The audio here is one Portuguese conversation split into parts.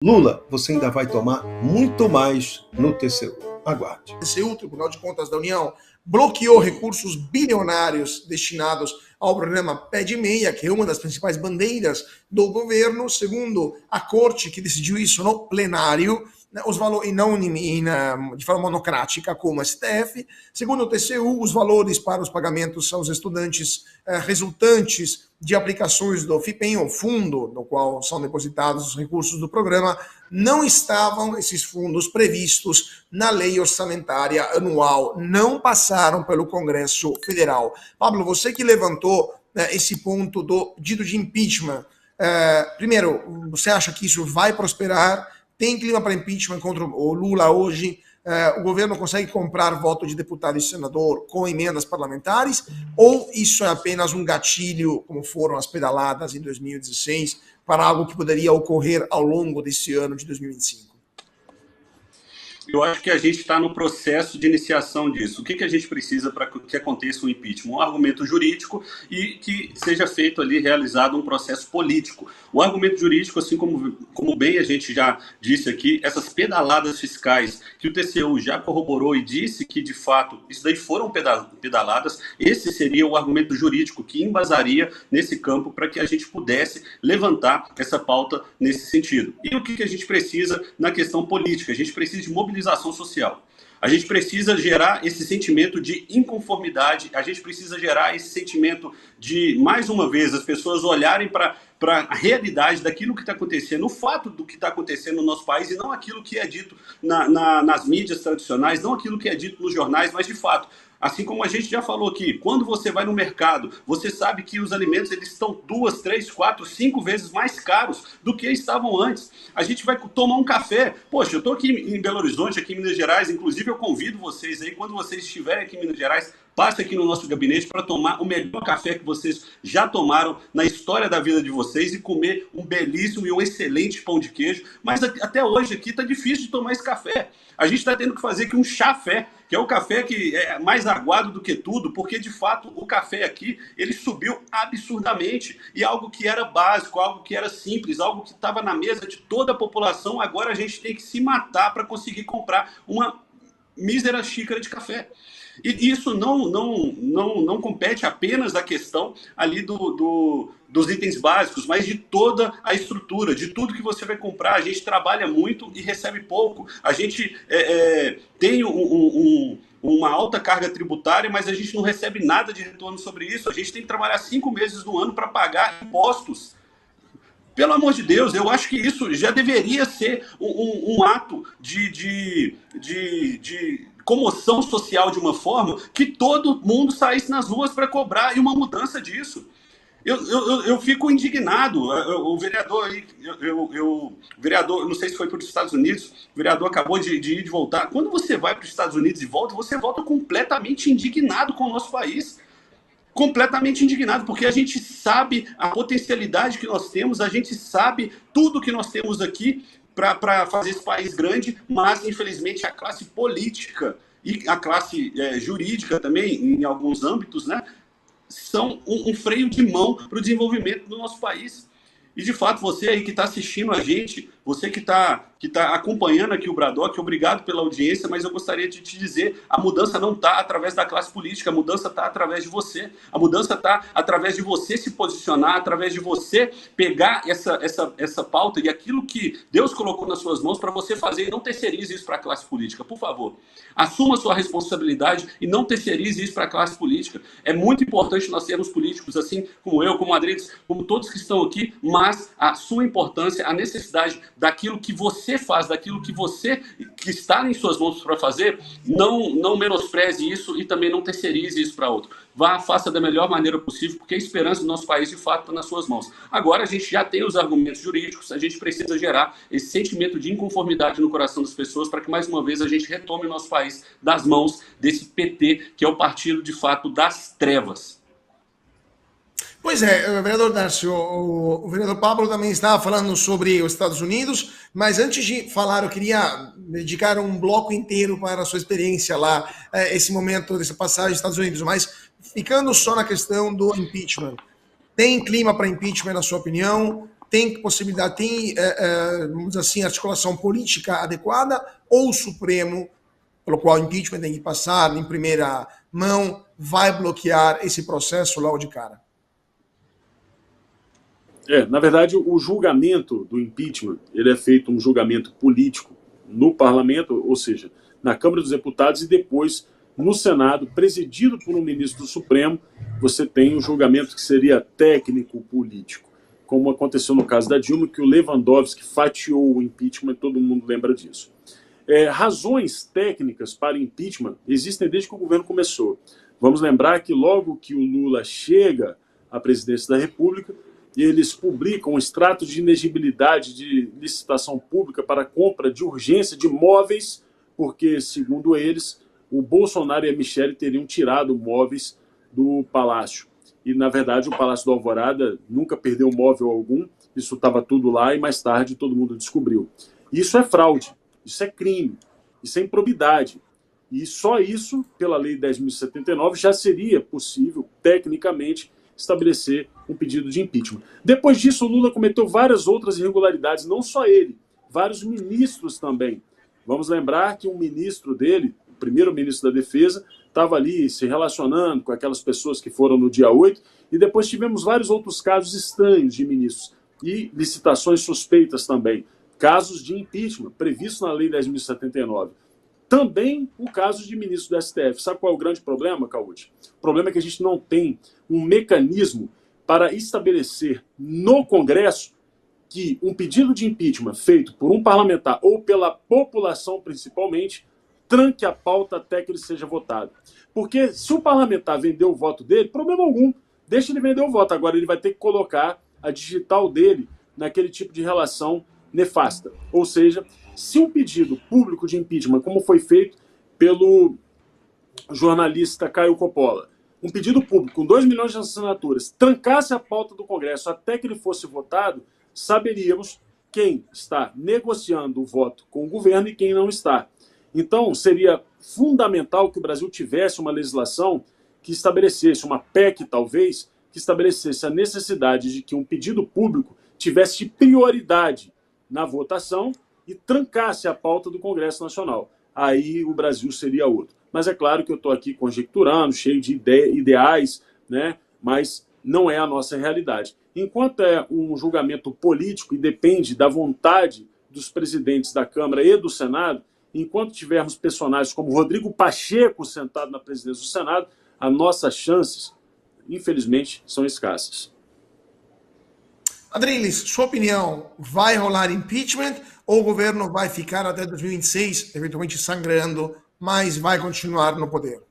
Lula, você ainda vai tomar muito mais no TCU. Aguarde. O TCU, Tribunal de Contas da União, bloqueou recursos bilionários destinados ao programa Pé de Meia, que é uma das principais bandeiras do governo, segundo a corte que decidiu isso no plenário, os valores, e não de forma monocrática, como o STF. Segundo o TCU, os valores para os pagamentos aos estudantes resultantes de aplicações do FIPEM, o fundo no qual são depositados os recursos do programa, não estavam esses fundos previstos na lei orçamentária anual, não passaram pelo Congresso Federal. Pablo, você que levantou esse ponto do pedido de impeachment, primeiro, você acha que isso vai prosperar? Tem clima para impeachment contra o Lula hoje? O governo consegue comprar voto de deputado e senador com emendas parlamentares? Ou isso é apenas um gatilho, como foram as pedaladas em 2016, para algo que poderia ocorrer ao longo desse ano de 2025? Eu acho que a gente está no processo de iniciação disso. O que a gente precisa para que aconteça um impeachment? Um argumento jurídico e que seja feito ali, realizado um processo político. O argumento jurídico, assim como bem a gente já disse aqui, essas pedaladas fiscais que o TCU já corroborou e disse que, de fato, isso daí foram pedaladas, esse seria o argumento jurídico que embasaria nesse campo para que a gente pudesse levantar essa pauta nesse sentido. E o que a gente precisa na questão política? A gente precisa de mobilização social. A gente precisa gerar esse sentimento de inconformidade, a gente precisa gerar esse sentimento de, mais uma vez, as pessoas olharem para a realidade daquilo que está acontecendo, o fato do que está acontecendo no nosso país, e não aquilo que é dito nas mídias tradicionais, não aquilo que é dito nos jornais, mas de fato. Assim como a gente já falou aqui, quando você vai no mercado, você sabe que os alimentos eles estão 2, 3, 4, 5 vezes mais caros do que estavam antes. A gente vai tomar um café. Poxa, eu estou aqui em Belo Horizonte, aqui em Minas Gerais, inclusive eu convido vocês aí, quando vocês estiverem aqui em Minas Gerais, passe aqui no nosso gabinete para tomar o melhor café que vocês já tomaram na história da vida de vocês e comer um belíssimo e um excelente pão de queijo. Mas até hoje aqui está difícil de tomar esse café. A gente está tendo que fazer aqui um chafé, que é o café que é mais aguado do que tudo, porque de fato o café aqui ele subiu absurdamente. E algo que era básico, algo que era simples, algo que estava na mesa de toda a população, agora a gente tem que se matar para conseguir comprar uma mísera xícara de café. E isso não compete apenas da questão ali dos itens básicos, mas de toda a estrutura, de tudo que você vai comprar. A gente trabalha muito e recebe pouco. A gente tem uma alta carga tributária, mas a gente não recebe nada de retorno sobre isso. A gente tem que trabalhar 5 meses do ano para pagar impostos. Pelo amor de Deus, eu acho que isso já deveria ser um ato de comoção social de uma forma que todo mundo saísse nas ruas para cobrar e uma mudança disso. Eu fico indignado. O vereador aí, o vereador, não sei se foi para os Estados Unidos, o vereador acabou de ir e de voltar. Quando você vai para os Estados Unidos e volta, você volta completamente indignado com o nosso país. Completamente indignado, porque a gente sabe a potencialidade que nós temos, a gente sabe tudo que nós temos aqui para fazer esse país grande, mas infelizmente a classe política e a classe jurídica também, em alguns âmbitos, né, são um freio de mão para o desenvolvimento do nosso país. E de fato, você aí que está assistindo a gente, você que está acompanhando aqui o Bradock, obrigado pela audiência, mas eu gostaria de te dizer, a mudança não está através da classe política, a mudança está através de você. A mudança está através de você se posicionar, através de você pegar essa pauta e aquilo que Deus colocou nas suas mãos para você fazer e não terceirize isso para a classe política. Por favor, assuma a sua responsabilidade e não terceirize isso para a classe política. É muito importante nós sermos políticos, assim como eu, como o Adriles, como todos que estão aqui, mas a sua importância, a necessidade daquilo que você faz, daquilo que está em suas mãos para fazer, não menospreze isso e também não terceirize isso para outro. Vá, faça da melhor maneira possível, porque a esperança do nosso país, de fato, está nas suas mãos. Agora, a gente já tem os argumentos jurídicos, a gente precisa gerar esse sentimento de inconformidade no coração das pessoas para que, mais uma vez, a gente retome o nosso país das mãos desse PT, que é o partido, de fato, das trevas. Pois é, vereador Darcio, o vereador Pablo também estava falando sobre os Estados Unidos, mas antes de falar, eu queria dedicar um bloco inteiro para a sua experiência lá, esse momento dessa passagem dos Estados Unidos, mas ficando só na questão do impeachment. Tem clima para impeachment, na sua opinião? tem possibilidade, tem, vamos dizer assim, articulação política adequada, ou o Supremo, pelo qual o impeachment tem que passar em primeira mão, vai bloquear esse processo logo de cara? Na verdade, o julgamento do impeachment, ele é feito um julgamento político no parlamento, ou seja, na Câmara dos Deputados, e depois no Senado, presidido por um ministro do Supremo, você tem um julgamento que seria técnico-político, como aconteceu no caso da Dilma, que o Lewandowski fatiou o impeachment, todo mundo lembra disso. Razões técnicas para impeachment existem desde que o governo começou. Vamos lembrar que logo que o Lula chega à presidência da República, eles publicam um extrato de inegibilidade de licitação pública para compra de urgência de móveis, porque, segundo eles, o Bolsonaro e a Michelle teriam tirado móveis do Palácio. E, na verdade, o Palácio do Alvorada nunca perdeu móvel algum, isso estava tudo lá e mais tarde todo mundo descobriu. Isso é fraude, isso é crime, isso é improbidade. E só isso, pela Lei 10.079, já seria possível, tecnicamente, estabelecer um pedido de impeachment. Depois disso, o Lula cometeu várias outras irregularidades, não só ele, vários ministros também. Vamos lembrar que um ministro dele, o primeiro ministro da Defesa, estava ali se relacionando com aquelas pessoas que foram no dia 8, e depois tivemos vários outros casos estranhos de ministros, e licitações suspeitas também, casos de impeachment, previstos na Lei 10.079. Também o caso de ministro do STF. Sabe qual é o grande problema, Cauti? O problema é que a gente não tem um mecanismo para estabelecer no Congresso que um pedido de impeachment feito por um parlamentar ou pela população principalmente tranque a pauta até que ele seja votado. Porque se o parlamentar vender o voto dele, problema algum, deixa ele vender o voto. Agora ele vai ter que colocar a digital dele naquele tipo de relação nefasta. Ou seja, se um pedido público de impeachment, como foi feito pelo jornalista Caio Coppola, um pedido público com 2 milhões de assinaturas, trancasse a pauta do Congresso até que ele fosse votado, saberíamos quem está negociando o voto com o governo e quem não está. Então, seria fundamental que o Brasil tivesse uma legislação que estabelecesse, uma PEC talvez, que estabelecesse a necessidade de que um pedido público tivesse prioridade na votação e trancasse a pauta do Congresso Nacional. Aí o Brasil seria outro. Mas é claro que eu estou aqui conjecturando, cheio de ideais, né? Mas não é a nossa realidade. Enquanto é um julgamento político e depende da vontade dos presidentes da Câmara e do Senado, enquanto tivermos personagens como Rodrigo Pacheco sentado na presidência do Senado, as nossas chances, infelizmente, são escassas. Adriles, sua opinião, vai rolar impeachment ou o governo vai ficar até 2026, eventualmente sangrando, mas vai continuar no poder?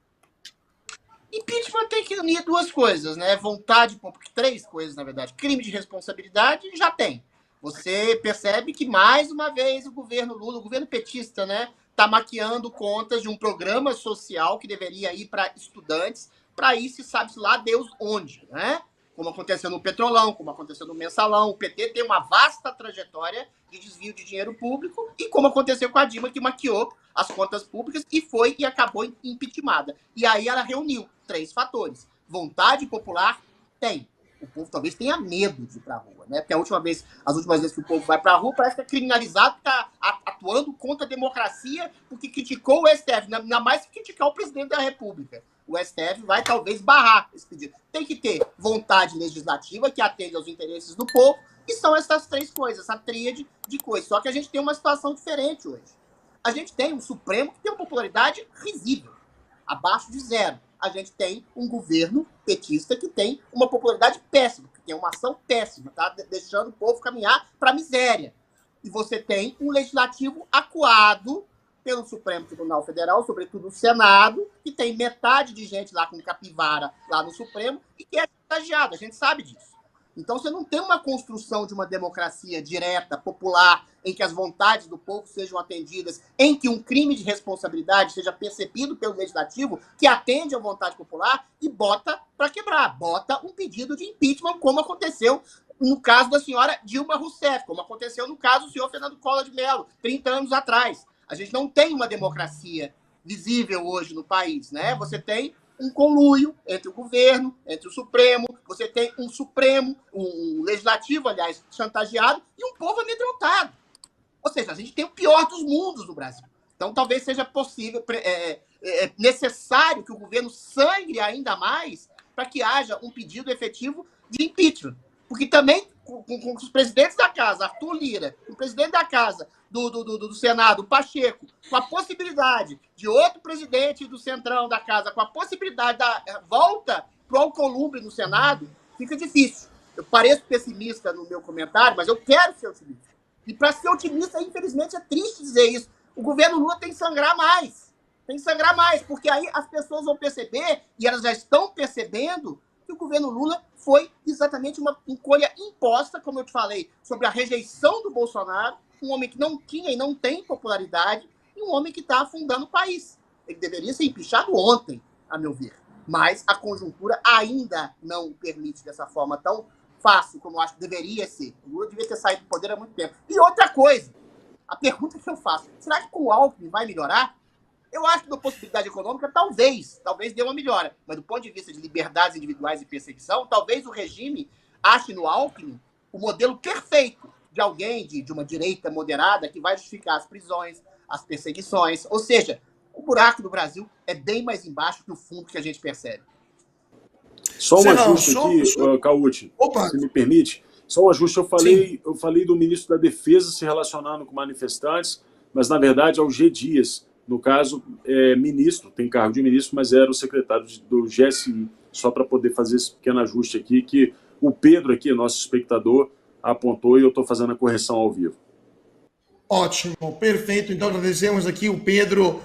Impeachment tem que unir duas coisas, né? Vontade, três coisas, na verdade. Crime de responsabilidade já tem. Você percebe que, mais uma vez, o governo Lula, o governo petista, né, está maquiando contas de um programa social que deveria ir para estudantes, para ir, se sabe-se lá, Deus onde, né? Como aconteceu no Petrolão, como aconteceu no Mensalão. O PT tem uma vasta trajetória de desvio de dinheiro público e como aconteceu com a Dilma, que maquiou as contas públicas e foi e acabou impeachmentada. E aí ela reuniu 3 fatores. Vontade popular tem. O povo talvez tenha medo de ir para a rua, né? Porque as últimas vezes que o povo vai para a rua, parece que é criminalizado, está atuando contra a democracia, porque criticou o STF, ainda mais que criticar o presidente da República. O STF vai talvez barrar esse pedido. Tem que ter vontade legislativa que atende aos interesses do povo, e são essas 3 coisas, essa tríade de coisas. Só que a gente tem uma situação diferente hoje. A gente tem um Supremo que tem uma popularidade risível, abaixo de 0. A gente tem um governo petista que tem uma popularidade péssima, que tem uma ação péssima, tá deixando o povo caminhar para a miséria. E você tem um legislativo acuado pelo Supremo Tribunal Federal, sobretudo o Senado, que tem metade de gente lá com capivara lá no Supremo e que é chantageado, a gente sabe disso. Então você não tem uma construção de uma democracia direta, popular, em que as vontades do povo sejam atendidas, em que um crime de responsabilidade seja percebido pelo legislativo, que atende à vontade popular e bota para quebrar, bota um pedido de impeachment, como aconteceu no caso da senhora Dilma Rousseff, como aconteceu no caso do senhor Fernando Collor de Mello, 30 anos atrás. A gente não tem uma democracia visível hoje no país, né? Você tem um conluio entre o governo, entre o Supremo, você tem um Supremo, um Legislativo, aliás, chantageado, e um povo amedrontado. Ou seja, a gente tem o pior dos mundos no Brasil. Então, talvez seja possível, necessário que o governo sangre ainda mais para que haja um pedido efetivo de impeachment. Porque também, com os presidentes da casa, Arthur Lira, o presidente da casa do Senado, Pacheco, com a possibilidade de outro presidente do Centrão da casa, com a possibilidade da volta para o Alcolumbre no Senado, fica difícil. Eu pareço pessimista no meu comentário, mas eu quero ser otimista. E para ser otimista, infelizmente, é triste dizer isso. O governo Lula tem que sangrar mais. Tem que sangrar mais, porque aí as pessoas vão perceber, e elas já estão percebendo, que o governo Lula foi exatamente uma escolha imposta, como eu te falei, sobre a rejeição do Bolsonaro, um homem que não tinha e não tem popularidade, e um homem que está afundando o país. Ele deveria ser empichado ontem, a meu ver. Mas a conjuntura ainda não permite dessa forma tão fácil como eu acho que deveria ser. O Lula devia ter saído do poder há muito tempo. E outra coisa, a pergunta que eu faço, será que com o Alckmin vai melhorar? Eu acho que da possibilidade econômica, talvez dê uma melhora. Mas do ponto de vista de liberdades individuais e perseguição, talvez o regime ache no Alckmin o modelo perfeito de alguém de uma direita moderada que vai justificar as prisões, as perseguições. Ou seja, o buraco do Brasil é bem mais embaixo que o fundo que a gente percebe. Só um ajuste aqui, Cauti, se me permite. Só um ajuste. Eu falei do ministro da Defesa se relacionando com manifestantes, mas, na verdade, é o G. Dias. No caso, é ministro, tem cargo de ministro, mas era o secretário do GSI. Só para poder fazer esse pequeno ajuste aqui, que o Pedro aqui, nosso espectador, apontou e eu estou fazendo a correção ao vivo. Ótimo, perfeito. Então, agradecemos aqui o Pedro.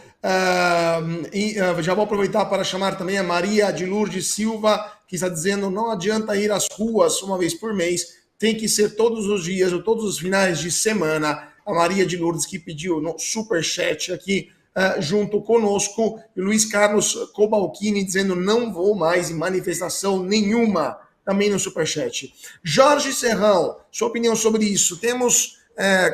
Já vou aproveitar para chamar também a Maria de Lourdes Silva, que está dizendo: não adianta ir às ruas uma vez por mês, tem que ser todos os dias ou todos os finais de semana. A Maria de Lourdes, que pediu no superchat aqui junto conosco, e Luiz Carlos Cobalcini dizendo: não vou mais em manifestação nenhuma, também no superchat. Jorge Serrão, sua opinião sobre isso? Temos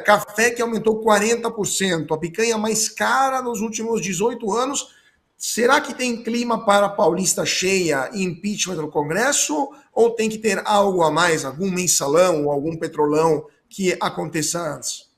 café que aumentou 40%, a picanha mais cara nos últimos 18 anos. Será que tem clima para a Paulista cheia e impeachment no Congresso? Ou tem que ter algo a mais, algum mensalão ou algum petrolão que aconteça antes?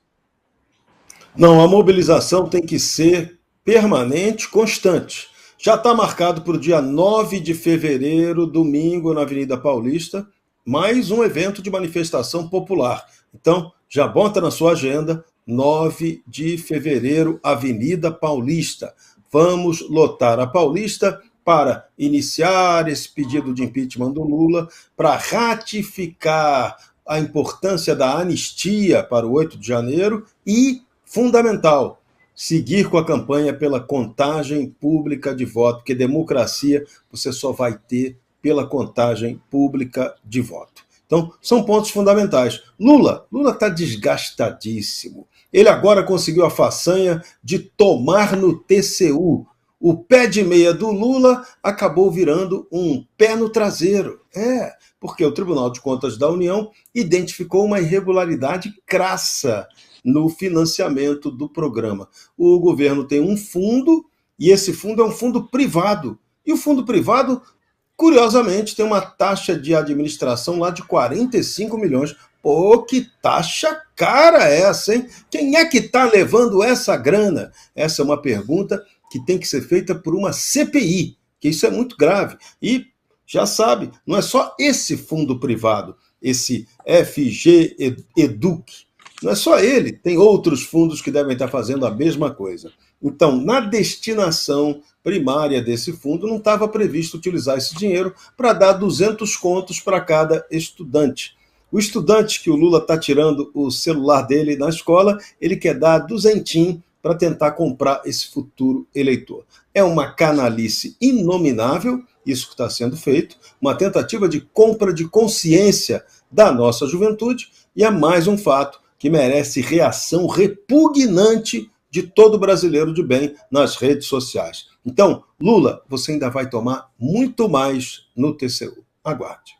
Não, a mobilização tem que ser permanente, constante. Já está marcado para o dia 9 de fevereiro, domingo, na Avenida Paulista, mais um evento de manifestação popular. Então, já bota na sua agenda, 9 de fevereiro, Avenida Paulista. Vamos lotar a Paulista para iniciar esse pedido de impeachment do Lula, para ratificar a importância da anistia para o 8 de janeiro e, fundamental, seguir com a campanha pela contagem pública de voto, porque democracia você só vai ter pela contagem pública de voto. Então, são pontos fundamentais. Lula está desgastadíssimo. Ele agora conseguiu a façanha de tomar no TCU. O pé de meia do Lula acabou virando um pé no traseiro. Porque o Tribunal de Contas da União identificou uma irregularidade crassa no financiamento do programa. O governo tem um fundo, e esse fundo é um fundo privado. E o fundo privado, curiosamente, tem uma taxa de administração lá de 45 milhões. Pô, que taxa cara essa, hein? Quem é que está levando essa grana? Essa é uma pergunta que tem que ser feita por uma CPI, que isso é muito grave. E, já sabe, não é só esse fundo privado, esse FG Educ. Não é só ele, tem outros fundos que devem estar fazendo a mesma coisa. Então, na destinação primária desse fundo, não estava previsto utilizar esse dinheiro para dar 200 contos para cada estudante. O estudante que o Lula está tirando o celular dele na escola, ele quer dar 200 para tentar comprar esse futuro eleitor. É uma canalice inominável, isso que está sendo feito, uma tentativa de compra de consciência da nossa juventude, e é mais um fato que merece reação repugnante de todo brasileiro de bem nas redes sociais. Então, Lula, você ainda vai tomar muito mais no TCU. Aguarde.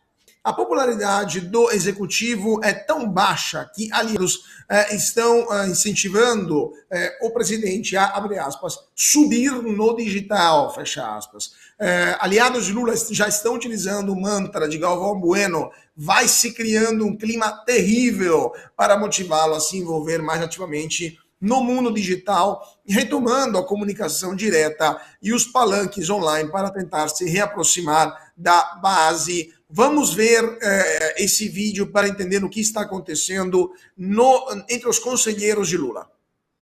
a popularidade do executivo é tão baixa que aliados estão incentivando o presidente a, abre aspas, subir no digital, fecha aspas. Aliados de Lula já estão utilizando o mantra de Galvão Bueno, vai se criando um clima terrível para motivá-lo a se envolver mais ativamente no mundo digital, retomando a comunicação direta e os palanques online para tentar se reaproximar da base. Vamos ver esse vídeo para entender o que está acontecendo entre os conselheiros de Lula.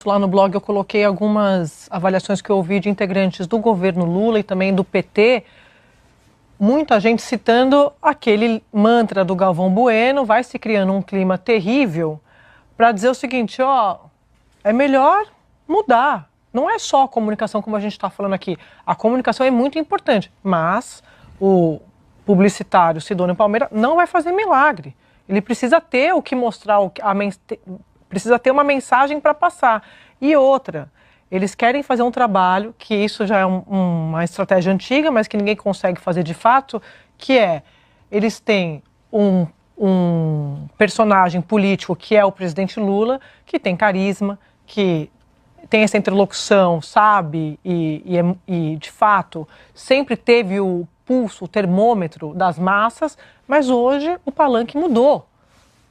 Lá no blog eu coloquei algumas avaliações que eu ouvi de integrantes do governo Lula e também do PT, muita gente citando aquele mantra do Galvão Bueno, vai se criando um clima terrível, para dizer o seguinte, ó, é melhor mudar. Não é só a comunicação como a gente está falando aqui. A comunicação é muito importante, mas o publicitário Sidônio Palmeira não vai fazer milagre. Ele precisa ter o que mostrar, precisa ter uma mensagem para passar. E outra, eles querem fazer um trabalho, que isso já é uma estratégia antiga, mas que ninguém consegue fazer de fato, que é, eles têm um personagem político que é o presidente Lula, que tem carisma, que tem essa interlocução, sabe, e de fato sempre teve o pulso, o termômetro das massas, mas hoje o palanque mudou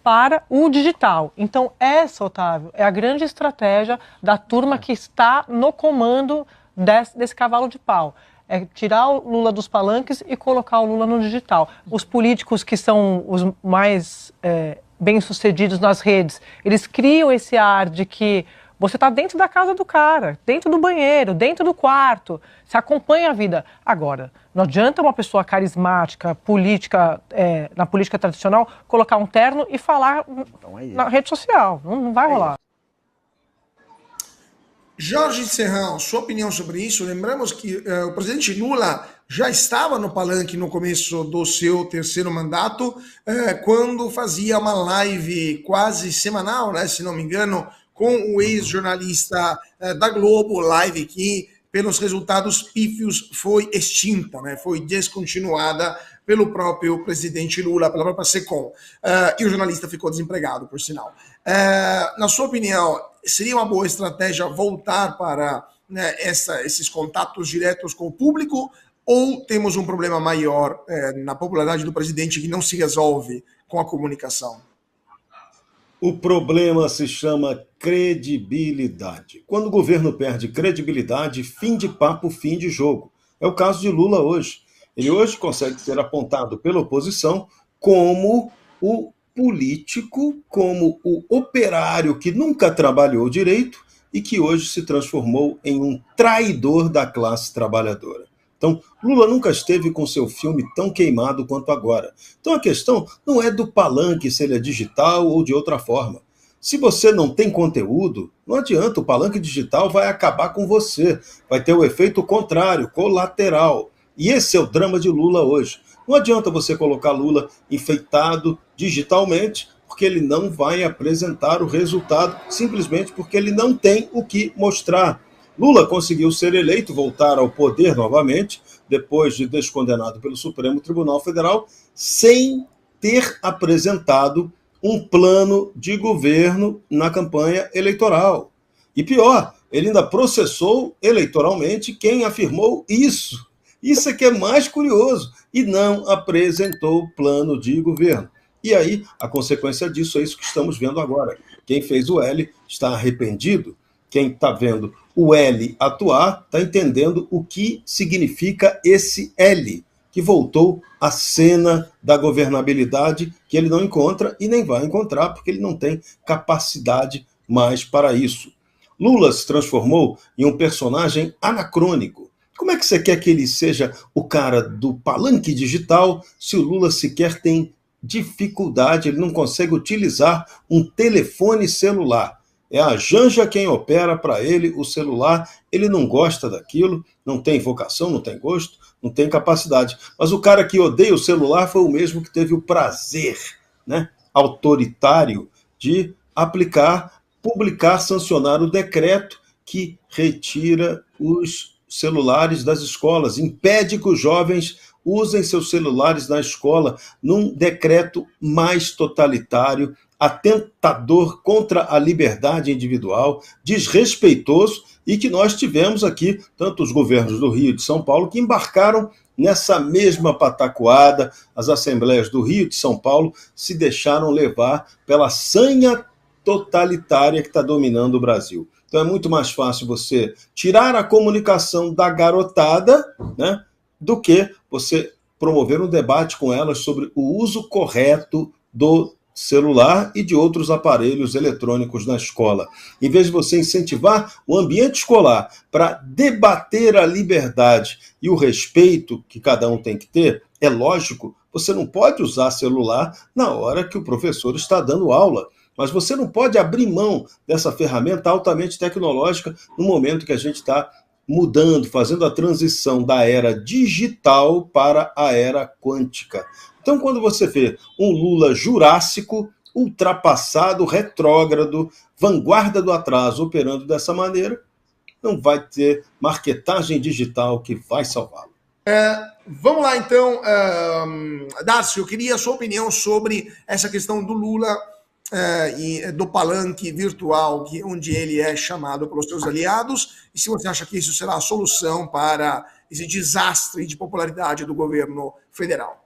para o digital. Então essa, Otávio, é a grande estratégia da turma que está no comando desse cavalo de pau. É tirar o Lula dos palanques e colocar o Lula no digital. Os políticos que são os mais bem-sucedidos nas redes, eles criam esse ar de que você está dentro da casa do cara, dentro do banheiro, dentro do quarto, você acompanha a vida. Agora, não adianta uma pessoa carismática, na política tradicional, colocar um terno e falar na rede social. Não vai rolar. Jorge Serrão, sua opinião sobre isso? Lembramos que o presidente Lula já estava no palanque no começo do seu terceiro mandato, quando fazia uma live quase semanal, né, se não me engano, com o ex-jornalista da Globo, live que, pelos resultados pífios, foi extinta, né, foi descontinuada pelo próprio presidente Lula, pela própria SECOM. E o jornalista ficou desempregado, por sinal. Na sua opinião, seria uma boa estratégia voltar para, né, esses contatos diretos com o público, ou temos um problema maior na popularidade do presidente que não se resolve com a comunicação? O problema se chama credibilidade. Quando o governo perde credibilidade, fim de papo, fim de jogo. É o caso de Lula hoje. Ele hoje consegue ser apontado pela oposição como o político, como o operário que nunca trabalhou direito e que hoje se transformou em um traidor da classe trabalhadora. Então, Lula nunca esteve com seu filme tão queimado quanto agora. Então a questão não é do palanque, se ele é digital ou de outra forma. Se você não tem conteúdo, não adianta, o palanque digital vai acabar com você. Vai ter o efeito contrário, colateral. E esse é o drama de Lula hoje. Não adianta você colocar Lula enfeitado digitalmente, porque ele não vai apresentar o resultado, simplesmente porque ele não tem o que mostrar. Lula conseguiu ser eleito, voltar ao poder novamente, depois de descondenado pelo Supremo Tribunal Federal, sem ter apresentado um plano de governo na campanha eleitoral. E pior, ele ainda processou eleitoralmente quem afirmou isso. Isso é que é mais curioso. E não apresentou plano de governo. E aí, a consequência disso é isso que estamos vendo agora. Quem fez o L está arrependido. Quem está vendo o L atuar está entendendo o que significa esse L, que voltou à cena da governabilidade que ele não encontra e nem vai encontrar, porque ele não tem capacidade mais para isso. Lula se transformou em um personagem anacrônico. Como é que você quer que ele seja o cara do palanque digital se o Lula sequer tem dificuldade, ele não consegue utilizar um telefone celular? É a Janja quem opera para ele o celular, ele não gosta daquilo, não tem vocação, não tem gosto, não tem capacidade. Mas o cara que odeia o celular foi o mesmo que teve o prazer, né, autoritário de publicar, sancionar o decreto que retira os celulares das escolas, impede que os jovens usem seus celulares na escola num decreto mais totalitário, atentador contra a liberdade individual, desrespeitoso, e que nós tivemos aqui, tanto os governos do Rio e de São Paulo, que embarcaram nessa mesma pataquada. As assembleias do Rio e de São Paulo se deixaram levar pela sanha totalitária que está dominando o Brasil. Então é muito mais fácil você tirar a comunicação da garotada, né, do que você promover um debate com elas sobre o uso correto do celular e de outros aparelhos eletrônicos na escola. Em vez de você incentivar o ambiente escolar para debater a liberdade e o respeito que cada um tem que ter, é lógico, você não pode usar celular na hora que o professor está dando aula, mas você não pode abrir mão dessa ferramenta altamente tecnológica no momento que a gente está mudando, fazendo a transição da era digital para a era quântica. Então, quando você vê um Lula jurássico, ultrapassado, retrógrado, vanguarda do atraso, operando dessa maneira, não vai ter marketagem digital que vai salvá-lo. Vamos lá, então. Darcio, eu queria a sua opinião sobre essa questão do Lula e do palanque virtual, onde ele é chamado pelos seus aliados, e se você acha que isso será a solução para esse desastre de popularidade do governo federal.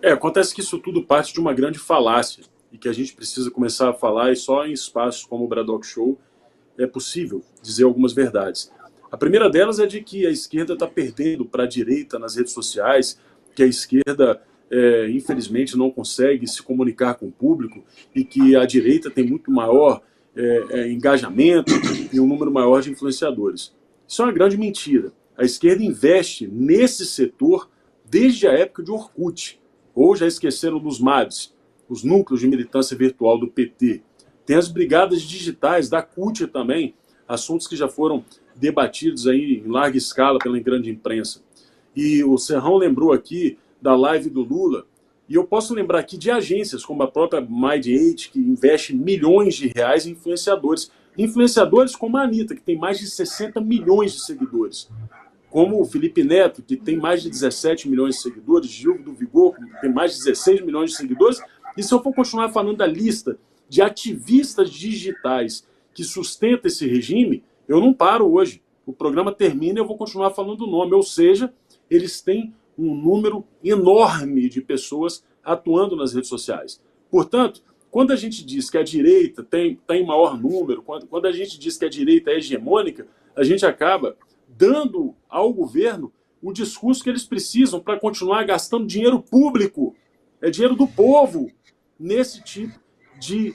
Acontece que isso tudo parte de uma grande falácia e que a gente precisa começar a falar, e só em espaços como o Bradock Show é possível dizer algumas verdades. A primeira delas é de que a esquerda está perdendo para a direita nas redes sociais, que a esquerda, infelizmente, não consegue se comunicar com o público e que a direita tem muito maior engajamento e um número maior de influenciadores. Isso é uma grande mentira. A esquerda investe nesse setor desde a época de Orkut. Ou já esqueceram dos MADs, os núcleos de militância virtual do PT. Tem as brigadas digitais da CUT também, assuntos que já foram debatidos aí em larga escala pela grande imprensa. E o Serrão lembrou aqui da live do Lula, e eu posso lembrar aqui de agências como a própria Mind8, que investe milhões de reais em influenciadores. Influenciadores como a Anitta, que tem mais de 60 milhões de seguidores. Como o Felipe Neto, que tem mais de 17 milhões de seguidores, Gil do Vigor, que tem mais de 16 milhões de seguidores. E se eu for continuar falando da lista de ativistas digitais que sustenta esse regime, eu não paro hoje. O programa termina e eu vou continuar falando o nome. Ou seja, eles têm um número enorme de pessoas atuando nas redes sociais. Portanto, quando a gente diz que a direita tem maior número, quando a gente diz que a direita é hegemônica, a gente acaba dando ao governo o discurso que eles precisam para continuar gastando dinheiro público, dinheiro do povo, nesse tipo de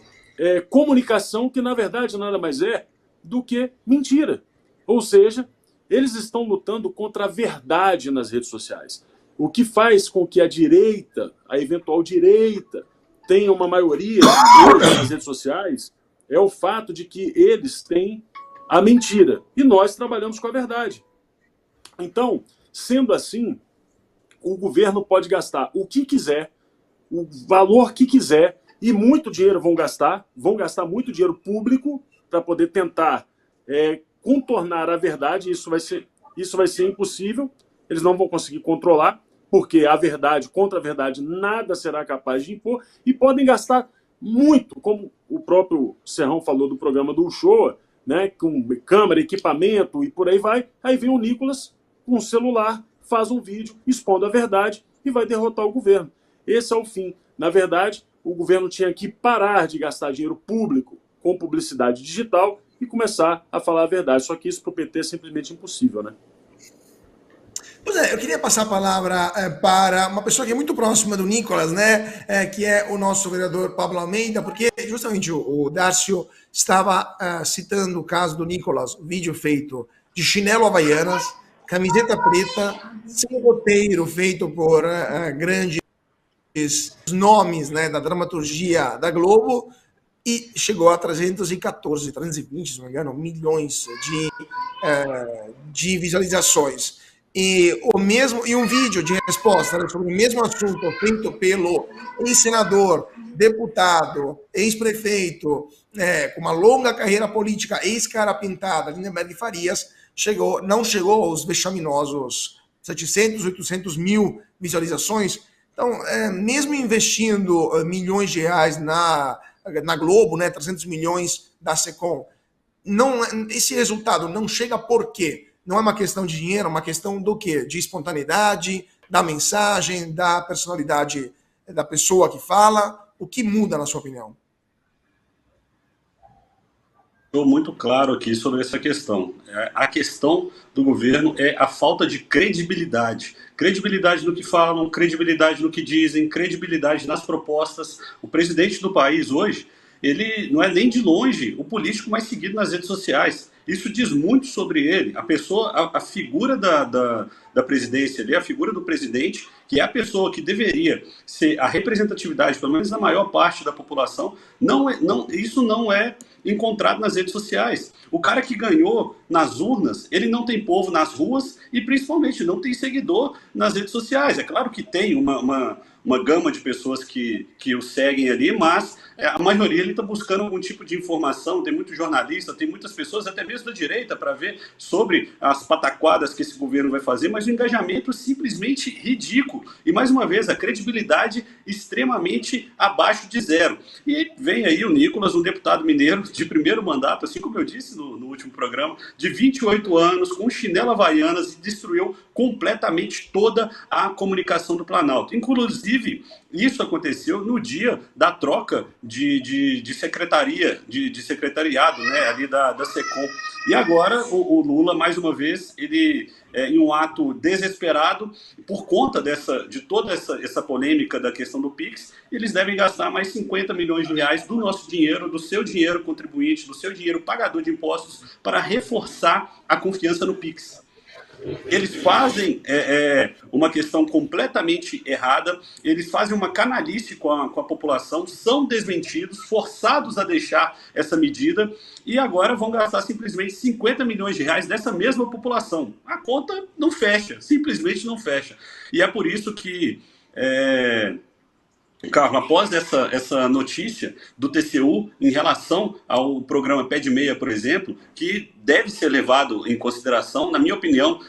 comunicação que, na verdade, nada mais é do que mentira. Ou seja, eles estão lutando contra a verdade nas redes sociais. O que faz com que a direita, a eventual direita, tenha uma maioria hoje nas redes sociais é o fato de que eles têm a mentira. E nós trabalhamos com a verdade. Então, sendo assim, o governo pode gastar o que quiser, o valor que quiser, e muito dinheiro vão gastar muito dinheiro público para poder tentar contornar a verdade. Isso vai ser impossível, eles não vão conseguir controlar, porque a verdade contra a verdade nada será capaz de impor, e podem gastar muito, como o próprio Serrão falou do programa do Uchoa, né, com câmera, equipamento e por aí vai. Aí vem o Nicolas com um celular, faz um vídeo expondo a verdade e vai derrotar o governo. Esse é o fim. Na verdade, o governo tinha que parar de gastar dinheiro público com publicidade digital e começar a falar a verdade. Só que isso para o PT é simplesmente impossível, né? Pois é, eu queria passar a palavra para uma pessoa que é muito próxima do Nicolas, né, que é o nosso vereador Pablo Almeida, porque justamente o Darcio estava citando o caso do Nicolas, vídeo feito de chinelo havaianas, camiseta preta, sem roteiro, feito por grandes nomes, né, da dramaturgia da Globo, e chegou a 320, se não me engano, milhões de visualizações. E um vídeo de resposta, né, sobre o mesmo assunto feito pelo ex-senador, deputado, ex-prefeito, com uma longa carreira política, ex-cara pintada, Lindenberg Farias, não chegou aos vexaminosos 700, 800 mil visualizações. Então, mesmo investindo milhões de reais na Globo, né, 300 milhões da Secom, esse resultado não chega por quê? Não é uma questão de dinheiro, é uma questão do quê? De espontaneidade, da mensagem, da personalidade da pessoa que fala. O que muda, na sua opinião? Estou muito claro aqui sobre essa questão. A questão do governo é a falta de credibilidade. Credibilidade no que falam, credibilidade no que dizem, credibilidade nas propostas. O presidente do país hoje, ele não é nem de longe o político mais seguido nas redes sociais. Isso diz muito sobre ele. A pessoa, a figura da presidência ali, a figura do presidente, que é a pessoa que deveria ser a representatividade, pelo menos na maior parte da população, isso não é encontrado nas redes sociais. O cara que ganhou nas urnas, ele não tem povo nas ruas e principalmente não tem seguidor nas redes sociais. É claro que tem uma gama de pessoas que o seguem ali, mas a maioria ele está buscando algum tipo de informação. Tem muito jornalista, tem muitas pessoas, até mesmo da direita, para ver sobre as pataquadas que esse governo vai fazer, mas o engajamento simplesmente ridículo. E, mais uma vez, a credibilidade extremamente abaixo de zero. E vem aí o Nicolas, um deputado mineiro de primeiro mandato, assim como eu disse no último programa, de 28 anos, com chinelo havaianas, e destruiu completamente toda a comunicação do Planalto. Inclusive, isso aconteceu no dia da troca de secretaria, de secretariado, né, ali da Secom. E agora o Lula, mais uma vez, ele, em um ato desesperado, por conta de toda essa polêmica da questão do Pix, eles devem gastar mais 50 milhões de reais do nosso dinheiro, do seu dinheiro contribuinte, do seu dinheiro pagador de impostos, para reforçar a confiança no Pix. Eles fazem uma questão completamente errada, eles fazem uma canalice com a população, são desmentidos, forçados a deixar essa medida e agora vão gastar simplesmente 50 milhões de reais dessa mesma população. A conta não fecha, simplesmente não fecha. E é por isso que... Carlos, após essa notícia do TCU em relação ao programa Pé de Meia, por exemplo, que deve ser levado em consideração, na minha opinião,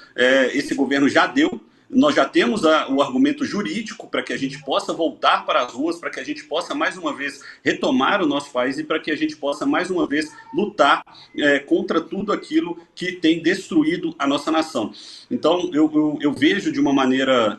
esse governo já deu. Nós já temos o argumento jurídico para que a gente possa voltar para as ruas, para que a gente possa, mais uma vez, retomar o nosso país e para que a gente possa, mais uma vez, lutar contra tudo aquilo que tem destruído a nossa nação. Então, eu vejo de uma maneira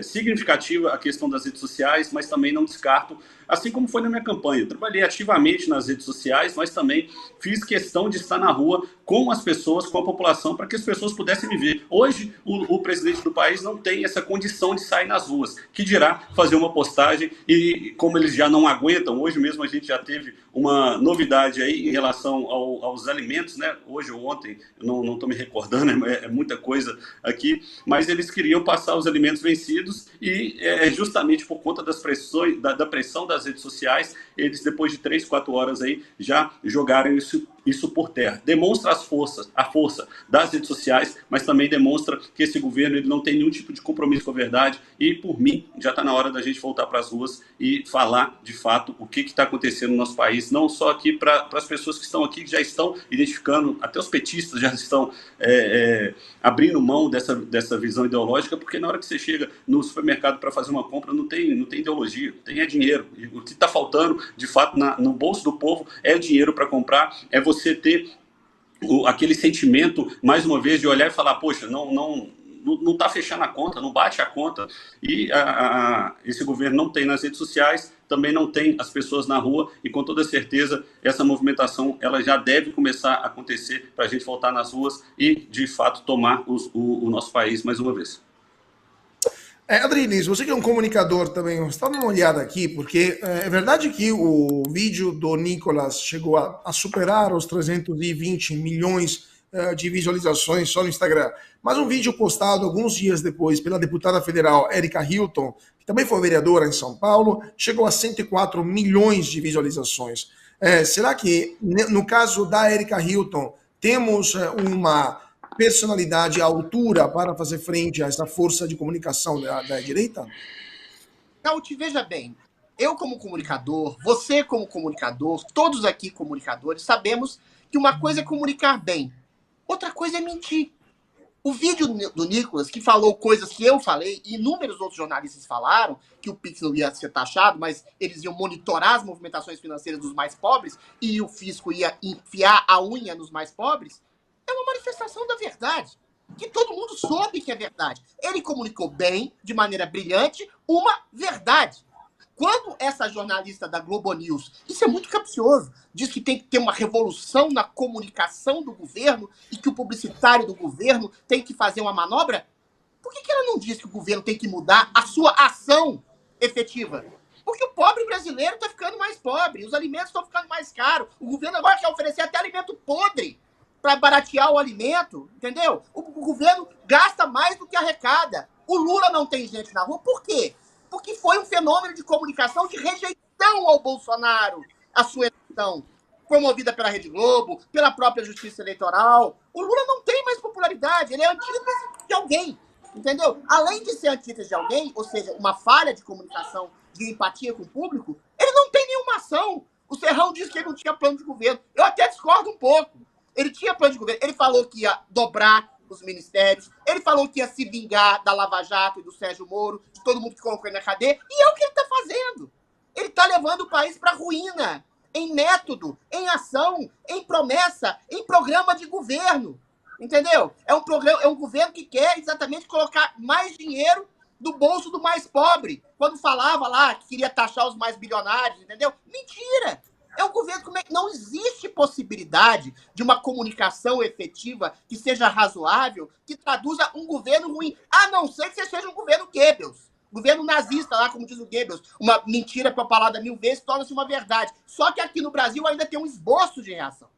significativa a questão das redes sociais, mas também não descarto, assim como foi na minha campanha. Eu trabalhei ativamente nas redes sociais, mas também fiz questão de estar na rua com as pessoas, com a população, para que as pessoas pudessem me ver. Hoje, o presidente do país não tem essa condição de sair nas ruas, que dirá fazer uma postagem, e como eles já não aguentam, hoje mesmo a gente já teve uma novidade aí em relação aos alimentos, né? Hoje ou ontem, eu não estou me recordando, é muita coisa aqui, mas eles queriam passar os alimentos vencidos e justamente por conta das pressões, da pressão das redes sociais, eles depois de 3, 4 horas aí já jogaram isso por terra. Demonstra a força das redes sociais, mas também demonstra que esse governo ele não tem nenhum tipo de compromisso com a verdade e, por mim, já está na hora da gente voltar para as ruas e falar, de fato, o que está acontecendo no nosso país, não só aqui para as pessoas que estão aqui, que já estão identificando, até os petistas já estão abrindo mão dessa visão ideológica, porque na hora que você chega no supermercado para fazer uma compra, não tem ideologia, tem dinheiro. E o que está faltando, de fato, no bolso do povo é dinheiro para comprar, é você ter aquele sentimento, mais uma vez, de olhar e falar, poxa, não está fechando a conta, não bate a conta. E esse governo não tem nas redes sociais, também não tem as pessoas na rua, e com toda certeza essa movimentação ela já deve começar a acontecer para a gente voltar nas ruas e, de fato, tomar o nosso país mais uma vez. Adriles, você que é um comunicador também, você está dando uma olhada aqui, porque é verdade que o vídeo do Nicolas chegou a superar os 320 milhões de visualizações só no Instagram, mas um vídeo postado alguns dias depois pela deputada federal Erika Hilton, que também foi vereadora em São Paulo, chegou a 104 milhões de visualizações. Será que, no caso da Erika Hilton, temos uma personalidade à altura para fazer frente a essa força de comunicação da direita? Não, veja bem, eu como comunicador, você como comunicador, todos aqui comunicadores, sabemos que uma coisa é comunicar bem, outra coisa é mentir. O vídeo do Nicolas, que falou coisas que eu falei, e inúmeros outros jornalistas falaram, que o Pix não ia ser taxado, mas eles iam monitorar as movimentações financeiras dos mais pobres e o fisco ia enfiar a unha nos mais pobres, é uma manifestação da verdade, que todo mundo soube que é verdade. Ele comunicou bem, de maneira brilhante, uma verdade. Quando essa jornalista da Globo News, isso é muito capcioso, diz que tem que ter uma revolução na comunicação do governo e que o publicitário do governo tem que fazer uma manobra, por que ela não diz que o governo tem que mudar a sua ação efetiva? Porque o pobre brasileiro está ficando mais pobre, os alimentos estão ficando mais caros, o governo agora quer oferecer até alimento podre para baratear o alimento, entendeu? O governo gasta mais do que arrecada. O Lula não tem gente na rua, por quê? Porque foi um fenômeno de comunicação de rejeição ao Bolsonaro, a sua eleição, promovida pela Rede Globo, pela própria Justiça Eleitoral. O Lula não tem mais popularidade, ele é antítese de alguém, entendeu? Além de ser antítese de alguém, ou seja, uma falha de comunicação, de empatia com o público, ele não tem nenhuma ação. O Serrão disse que ele não tinha plano de governo. Eu até discordo um pouco. Ele tinha plano de governo, ele falou que ia dobrar os ministérios, ele falou que ia se vingar da Lava Jato e do Sérgio Moro, de todo mundo que colocou ele na cadeia, e é o que ele está fazendo. Ele está levando o país para a ruína, em método, em ação, em promessa, em programa de governo, entendeu? É um governo que quer exatamente colocar mais dinheiro do bolso do mais pobre, quando falava lá que queria taxar os mais bilionários, entendeu? Mentira! É um governo que não existe possibilidade de uma comunicação efetiva que seja razoável, que traduza um governo ruim, a não ser que você seja um governo Goebbels, governo nazista lá, como diz o Goebbels, uma mentira propalada 1000 vezes torna-se uma verdade. Só que aqui no Brasil ainda tem um esboço de reação,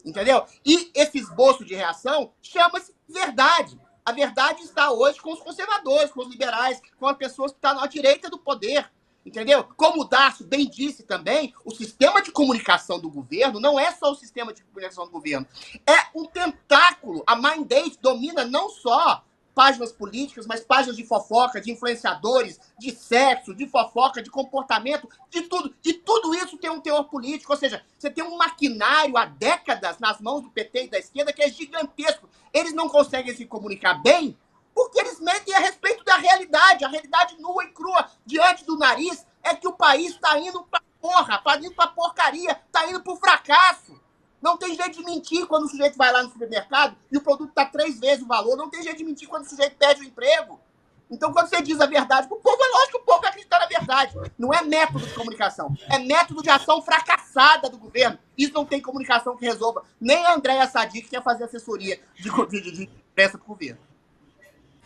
entendeu? E esse esboço de reação chama-se verdade. A verdade está hoje com os conservadores, com os liberais, com as pessoas que estão à direita do poder. Entendeu? Como o Darcio bem disse também, o sistema de comunicação do governo não é só o sistema de comunicação do governo. É um tentáculo. A Mindate domina não só páginas políticas, mas páginas de fofoca, de influenciadores, de sexo, de fofoca, de comportamento, de tudo. E tudo isso tem um teor político. Ou seja, você tem um maquinário há décadas nas mãos do PT e da esquerda que é gigantesco. Eles não conseguem se comunicar bem porque eles mentem a respeito da realidade. A realidade nua e crua diante do nariz é que o país está indo pra porra, está indo pra porcaria, está indo pro fracasso. Não tem jeito de mentir quando o sujeito vai lá no supermercado e o produto está 3 vezes o valor. Não tem jeito de mentir quando o sujeito perde o emprego. Então, quando você diz a verdade pro povo, é lógico que o povo vai acreditar na verdade. Não é método de comunicação, é método de ação fracassada do governo. Isso não tem comunicação que resolva. Nem a Andréa Sadi, que quer fazer assessoria de imprensa pro governo.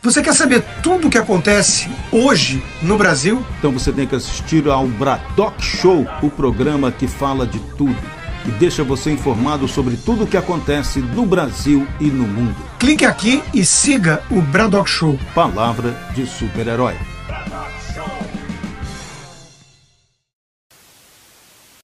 Você quer saber tudo o que acontece hoje no Brasil? Então você tem que assistir ao Braddock Show, o programa que fala de tudo e deixa você informado sobre tudo o que acontece no Brasil e no mundo. Clique aqui e siga o Braddock Show. Palavra de super-herói.